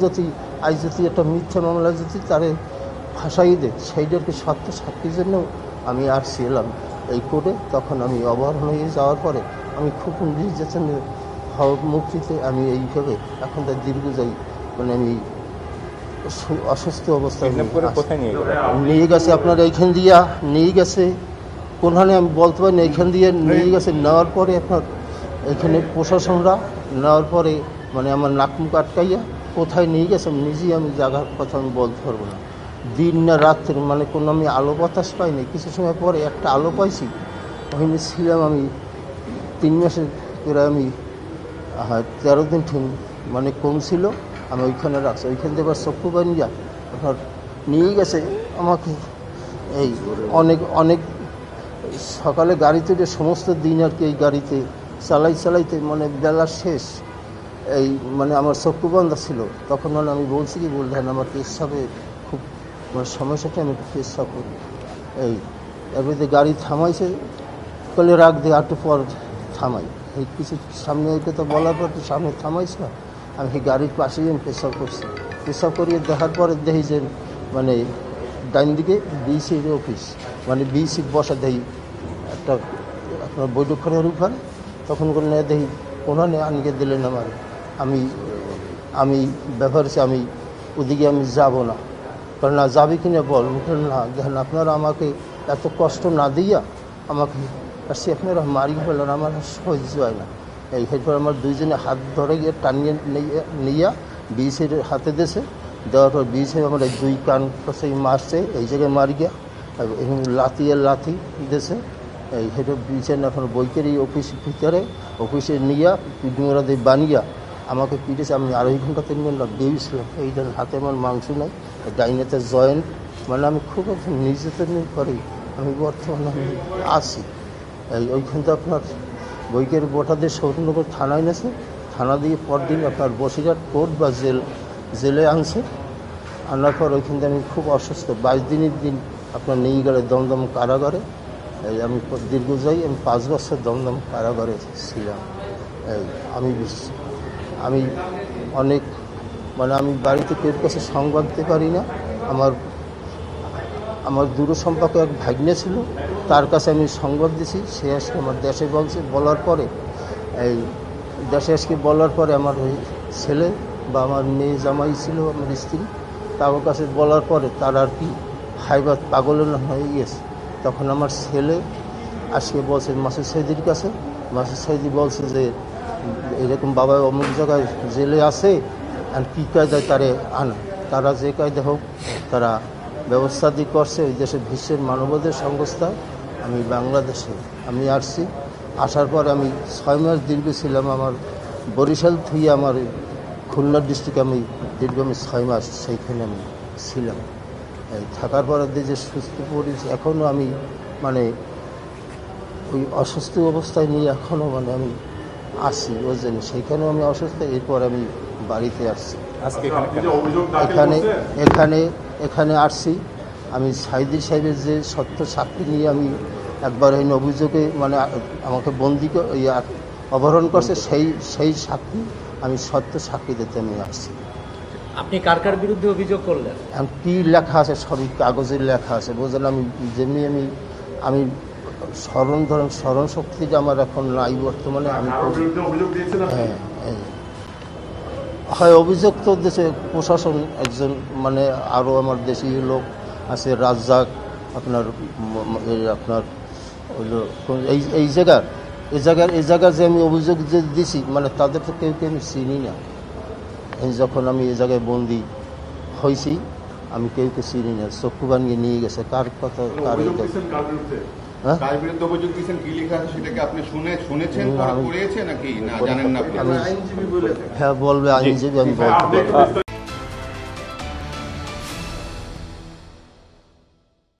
যদি আজ যদি একটা মিথ্যা মামলা যদি তারে ফাঁসাই দেয় সেইটাকে সত্য সাক্ষীর জন্য আমি আসছি এলাম এই কোর্টে। তখন আমি অবহেলা হয়ে যাওয়ার পরে আমি খুব নির্যাতনের মুক্তিতে আমি এইভাবে এখন তার দীর্ঘ যাই মানে আমি অসুস্থ অবস্থায় নিয়ে গেছে আপনার এইখান দিয়া নিয়ে গেছে কোনখানে আমি বলতে পারি না, এইখান দিয়ে নিয়ে গেছে। নেওয়ার পরে আপনার এখানে প্রশাসনরা নেওয়ার পরে মানে আমার নাক মুখ আটকাইয়া কোথায় নিয়ে গেছে নিজেই আমি জায়গার কথা আমি বলতে পারবো না। দিন না রাত্রে মানে কোনো আমি আলো বাতাস পাইনি। কিছু সময় পরে একটা আলো পাইছি, ওখানে ছিলাম আমি 3 মাসের করে আমি 13 দিন মানে কম ছিল আমি ওইখানে রাখছি। ওইখান থেকে এবার চক্ষু বানিয়া আপনার নিয়ে গেছে আমাকে এই অনেক সকালে গাড়িতে যে সমস্ত দিন আর কি এই গাড়িতে চালাইতে মানে বেলা শেষ এই মানে আমার চক্ষু বন্ধা ছিল। তখন মানে আমি বলছি কি বললেন আমার পেশাবে খুব মানে সমস্যাটা আমি পেশাব করি এই এবারে গাড়ি থামাইছে কলে রাখ দিয়ে একটু পর থামাই এই কিছু সামনে এই কথা বলার পর সামনে থামাইছে না আমি সেই গাড়ির পাশে পেশাব করছি। পেশাব করিয়ে দেখার পরে দেখি যে মানে ডাইন দিকে বিসির অফিস মানে বিসি বসা দেখি একটা আপনার বৈঠকখানের উপরে। তখন করে না দেখি ওনানে আনিয়ে দিলেন আমার আমি ব্যবহারছি আমি ওদিকে আমি যাব না। কারণ না যাবে কিনা বল উঠেন না দেখেন আপনারা আমাকে এত কষ্ট না দিয়া আমাকে আসছি আপনারা মারিয়ে ফেলেন আমার সহ্য হয় না। এই এরপর আমার দুইজনে হাত ধরে গিয়ে টানিয়ে নিয়ে বিসির হাতে দেশে দেওয়ার পর বিসি আমার এই 2 কান পাশে মারছে এই জায়গায় মারি গিয়া লাথি দেশে এই হেঁটে বিছেন এখন বৈকের এই অফিসের ভিতরে অফিসে নিয়ে পিঠমোড়া দিয়ে বানিয়া আমাকে পিটেছে। আমি 2.5 ঘন্টা 3 ঘন্টা বেরিয়েছিলাম। এই ধরেন হাতে আমার মাংস নাই, ডাইনেতে জয়েন্ট মানে আমি খুব একটা নির্যাতনের পরে আমি বর্তমানে আমি আছি এই ওইখানটা আপনার বৈকের বোটাদের সৌরনগর থানায় নেছে। থানা দিয়ে পরদিন আপনার বসিরহাট কোর্ট বা জেলে আনছে। আনার পর ওইখান থেকে আমি খুব অসুস্থ 22 দিনের দিন আপনার নিয়ে গেলে দমদম কারাগারে এই আমি দীর্ঘ যাই আমি 5 বছর দমদম কারাগারে ছিলাম। এই আমি অনেক মানে আমি বাড়িতে কেউ কাছে সংবাদ দিতে পারি না। আমার দূর সম্পর্কে এক ভাগ্নে ছিল, তার কাছে আমি সংবাদ দিছি। সে আজকে আমার দেশে বলার পরে এই দেশে আজকে বলার পরে আমার ওই ছেলে বা আমার মেয়ে জামাই ছিল আমার স্ত্রী তার কাছে বলার পরে তার আর কি হাইবাত পাগল হয়ে গেছে। তখন আমার ছেলে আজকে বলছে মাসুদ সাইদির কাছে, মাসুদ সাইদি বলছে যে এরকম বাবা অমুক জায়গায় জেলে আছে আর কী কায়দায় তারে আনা। তারা যে কায়দা হোক তারা ব্যবস্থা দিয়ে করছে। ওই দেশে বিশ্বের মানবাধিকার সংস্থা আমি বাংলাদেশে আমি আসছি। আসার পর আমি 6 মাস দীর্ঘ ছিলাম আমার বরিশাল থেকে আমার খুলনা ডিস্ট্রিক্টে আমি দীর্ঘ 6 মাস সেইখানে আমি ছিলাম। এই থাকার পরে যে সুস্থ পরিবেশ এখনও আমি মানে ওই অসুস্থ অবস্থায় নিয়ে এখনও মানে আমি আসি ওই জন্য সেইখানেও আমি অসুস্থ। এরপর আমি বাড়িতে আসছি এখানে আসছি আমি সাইদি সাহেবের যে সত্য সাক্ষী নিয়ে আমি একবার এই অভিযোগে মানে আমাকে বন্দি অপহরণ করছে সেই সাক্ষী আমি সত্য সাক্ষী দিতে আমি আসছি। আপনি কার বিরুদ্ধে অভিযোগ করলেন? কি লেখা আছে সবই কাগজের লেখা আছে বুঝলেন। আমি যেমনি আমি স্মরণ শক্তিটা আমার এখন নাই বর্তমানে। আমি হয় অভিযোগ তো দেশে প্রশাসন একজন মানে আরও আমার দেশীয় লোক আছে রাজ্জাক আপনার হইলো এই জায়গার যে আমি অভিযোগ যে দিছি মানে তাদের তো কেউ আমি চিনি না। যখন আমি এই জায়গায় বন্দি হয়েছি আমি কেউকে চিনি না। চক্ষু বানিয়ে নিয়ে গেছে কার কথা কার হ্যাঁ বলবে আইনজীবী আমি বলতে পারবো।